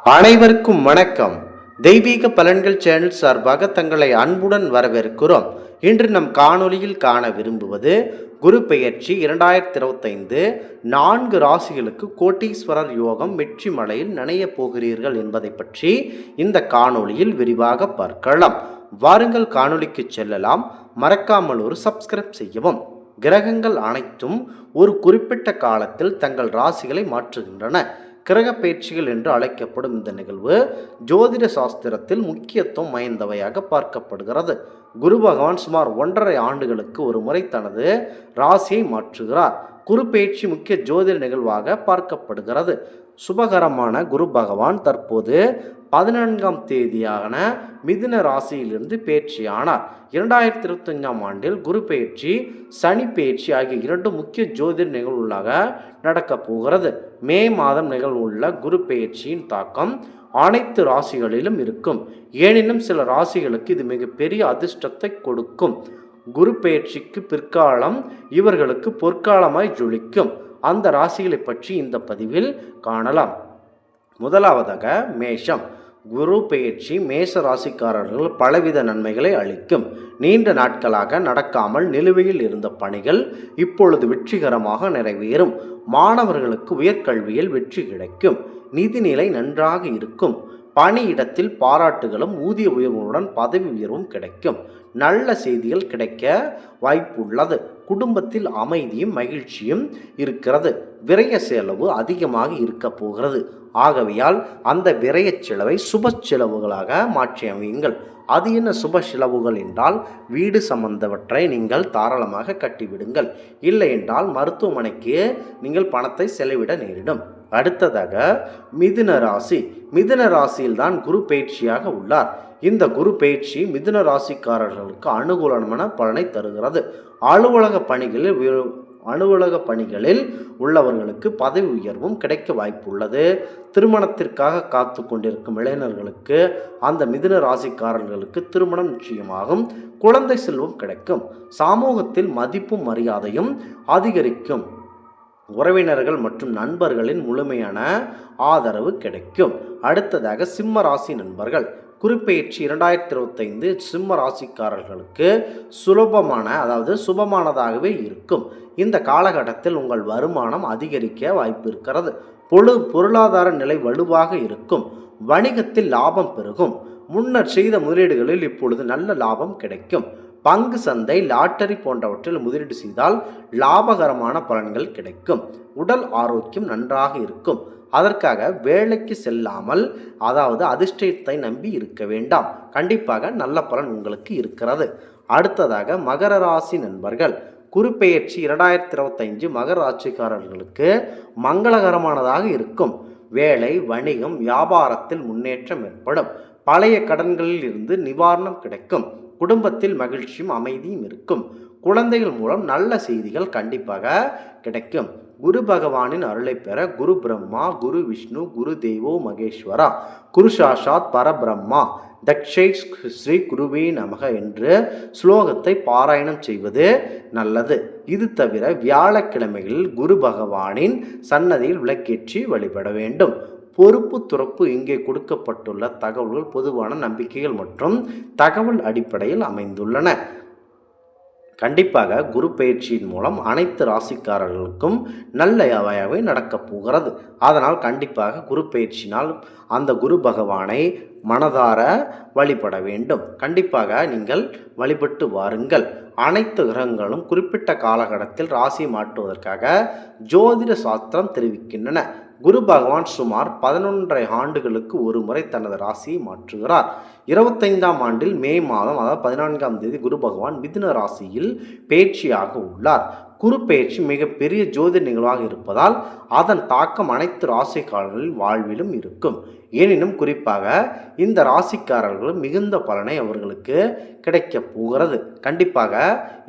அனைவருக்கும் வணக்கம். தெய்வீக பலன்கள் சேனல் சார்பாக தங்களை அன்புடன் வரவேற்கிறோம். இன்று நம் காணொளியில் காண விரும்புவது குரு பெயர்ச்சி 2025 4 ராசிகளுக்கு கோட்டீஸ்வரர் யோகம் வெற்றி மலையில் நனைய போகிறீர்கள் என்பதை பற்றி இந்த காணொளியில் விரிவாக பார்க்கலாம். வாருங்கள் காணொளிக்கு செல்லலாம். மறக்காமல் ஒரு சப்ஸ்கிரைப் செய்யவும். கிரகங்கள் அனைத்தும் ஒரு குறிப்பிட்ட காலத்தில் தங்கள் ராசிகளை மாற்றுகின்றன. கிரக பயிற்சிகள் என்று அழைக்கப்படும் இந்த நிகழ்வு ஜோதிட சாஸ்திரத்தில் முக்கியத்துவம் வாய்ந்தவையாக பார்க்கப்படுகிறது. குரு பகவான் சுமார் 1.5 ஆண்டுகளுக்கு ஒரு முறை தனது ராசியை மாற்றுகிறார். குரு பயிற்சி முக்கிய ஜோதிட நிகழ்வாக பார்க்கப்படுகிறது. சுபகரமான குரு பகவான் தற்போது 14ஆம் தேதியான மிதுன ராசியிலிருந்து பயிற்சியானார். 2025ஆம் ஆண்டில் குரு பயிற்சி சனி பயிற்சி ஆகிய 2 முக்கிய ஜோதிட நிகழ்வுகளாக நடக்கப் போகிறது. மே மாதம் நிகழ்வுள்ள குரு பயிற்சியின் தாக்கம் அனைத்து ராசிகளிலும் இருக்கும். எனினும் சில ராசிகளுக்கு இது மிகப்பெரிய அதிர்ஷ்டத்தை கொடுக்கும். குரு பயிற்சிக்கு பிற்காலம் இவர்களுக்கு பொற்காலமாய் ஜொலிக்கும். அந்த ராசிகளை பற்றி இந்த பதிவில் காணலாம். முதலாவதாக மேஷம். குரு பெயர்ச்சி மேஷ ராசிக்காரர்கள் பலவித நன்மைகளை அளிக்கும். நீண்ட நாட்களாக நடக்காமல் நிலுவையில் இருந்த பணிகள் இப்பொழுது வெற்றிகரமாக நிறைவேறும். மாணவர்களுக்கு உயர்கல்வியில் வெற்றி கிடைக்கும். நிதிநிலை நன்றாக இருக்கும். பணியிடத்தில் பாராட்டுகளும் ஊதிய உயர்வுடன் பதவி உயர்வும் கிடைக்கும். நல்ல செய்திகள் கிடைக்க வாய்ப்புள்ளது. குடும்பத்தில் அமைதியும் மகிழ்ச்சியும் இருக்கிறது. விரய செலவு அதிகமாக இருக்க போகிறது. ஆகவையால் அந்த விரய செலவை சுப செலவுகளாக மாற்றி அமையுங்கள். அது என்ன சுப செலவுகள் என்றால், வீடு சம்பந்தவற்றை நீங்கள் தாராளமாக கட்டிவிடுங்கள். இல்லை என்றால் மருத்துவமனைக்கு நீங்கள் பணத்தை செலவிட நேரிடும். அடுத்ததாக மிதுன ராசி. மிதுன ராசியில்தான் குரு பயிற்சியாக உள்ளார். இந்த குரு பயிற்சி மிதுன ராசிக்காரர்களுக்கு அனுகூலமான பலனை தருகிறது. அலுவலக பணிகளில் உள்ளவர்களுக்கு பதவி உயர்வும் கிடைக்க வாய்ப்புள்ளது. திருமணத்திற்காக காத்து கொண்டிருக்கும் இளைஞர்களுக்கு அந்த மிதுன ராசிக்காரர்களுக்கு திருமணம் நிச்சயமாகும். குழந்தை செல்வம் கிடைக்கும். சமூகத்தில் மதிப்பும் மரியாதையும் அதிகரிக்கும். உறவினர்கள் மற்றும் நண்பர்களின் முழுமையான ஆதரவு கிடைக்கும். அடுத்ததாக சிம்ம ராசி நண்பர்கள். குருப்பெயர்ச்சி 2025 சிம்ம ராசிக்காரர்களுக்கு சுபமானதாகவே இருக்கும். இந்த காலகட்டத்தில் உங்கள் வருமானம் அதிகரிக்க வாய்ப்பு இருக்கிறது. பொருளாதார நிலை வலுவாக இருக்கும். வணிகத்தில் லாபம் பெருகும். முன்னர் செய்த முதலீடுகளில் இப்பொழுது நல்ல லாபம் கிடைக்கும். பங்கு சந்தை, லாட்டரி போன்றவற்றில் முதலீடு செய்தால் லாபகரமான பலன்கள் கிடைக்கும். உடல் ஆரோக்கியம் நன்றாக இருக்கும். அதற்காக வேலைக்கு செல்லாமல் அதிர்ஷ்டத்தை நம்பி இருக்க வேண்டாம். கண்டிப்பாக நல்ல பலன் உங்களுக்கு இருக்கிறது. அடுத்ததாக மகர ராசி நண்பர்கள். குருப்பெயர்ச்சி 2025 மகர ராசிக்காரர்களுக்கு மங்களகரமானதாக இருக்கும். வேலை, வணிகம், வியாபாரத்தில் முன்னேற்றம் ஏற்படும். பழைய கடன்களில் இருந்து நிவாரணம் கிடைக்கும். குடும்பத்தில் மகிழ்ச்சியும் அமைதியும் இருக்கும். குழந்தைகள் மூலம் நல்ல செய்திகள் கண்டிப்பாக கிடைக்கும். குரு பகவானின் அருளை பெற குரு பிரம்மா, குரு விஷ்ணு, குரு தேவோ மகேஸ்வரா, குரு சாஷாத் பரபிரம்மா, தக்ஷை ஸ்ரீ குருவே நமக என்று ஸ்லோகத்தை பாராயணம் செய்வது நல்லது. இது தவிர வியாழக்கிழமைகளில் குரு பகவானின் சன்னதியில் விளக்கேற்றி வழிபட வேண்டும். பொறுப்பு துறப்பு. இங்கே கொடுக்கப்பட்டுள்ள தகவல்கள் பொதுவான நம்பிக்கைகள் மற்றும் தகவல் அடிப்படையில் அமைந்துள்ளன. கண்டிப்பாக குரு பயிற்சியின் மூலம் அனைத்து ராசிக்காரர்களுக்கும் நல்லவையாகவே நடக்கப் போகிறது. அதனால் கண்டிப்பாக குரு பயிற்சினால் அந்த குரு பகவானை மனதார வழிபட வேண்டும். கண்டிப்பாக நீங்கள் வழிபட்டு வாருங்கள். அனைத்து கிரகங்களும் குறிப்பிட்ட காலகட்டத்தில் ராசி மாற்றுவதற்காக ஜோதிட சாஸ்திரம் தெரிவிக்கின்றன. குரு பகவான் சுமார் 11.5 ஆண்டுகளுக்கு ஒரு முறை தனது ராசியை மாற்றுகிறார். 25ஆம் ஆண்டில் மே மாதம் 14ஆம் தேதி குரு பகவான் மிதுன ராசியில் பயிற்சியாக உள்ளார். குரு பயிற்சி மிகப்பெரிய ஜோதிட நிகழ்வாக இருப்பதால் அதன் தாக்கம் அனைத்து ராசிக்காரர்களின் வாழ்விலும் இருக்கும். எனினும் குறிப்பாக இந்த ராசிக்காரர்கள் மிகுந்த பலனை அவர்களுக்கு கிடைக்கப் போகிறது. கண்டிப்பாக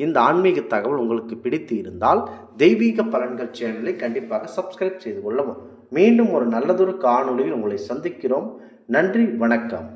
இந்த ஆன்மீக தகவல் உங்களுக்கு பிடித்து இருந்தால் தெய்வீக பலன்கள் சேனலை கண்டிப்பாக சப்ஸ்கிரைப் செய்து கொள்ளவும். மீண்டும் ஒரு நல்லதொரு காணொளியில் உங்களை சந்திக்கிறோம். நன்றி, வணக்கம்.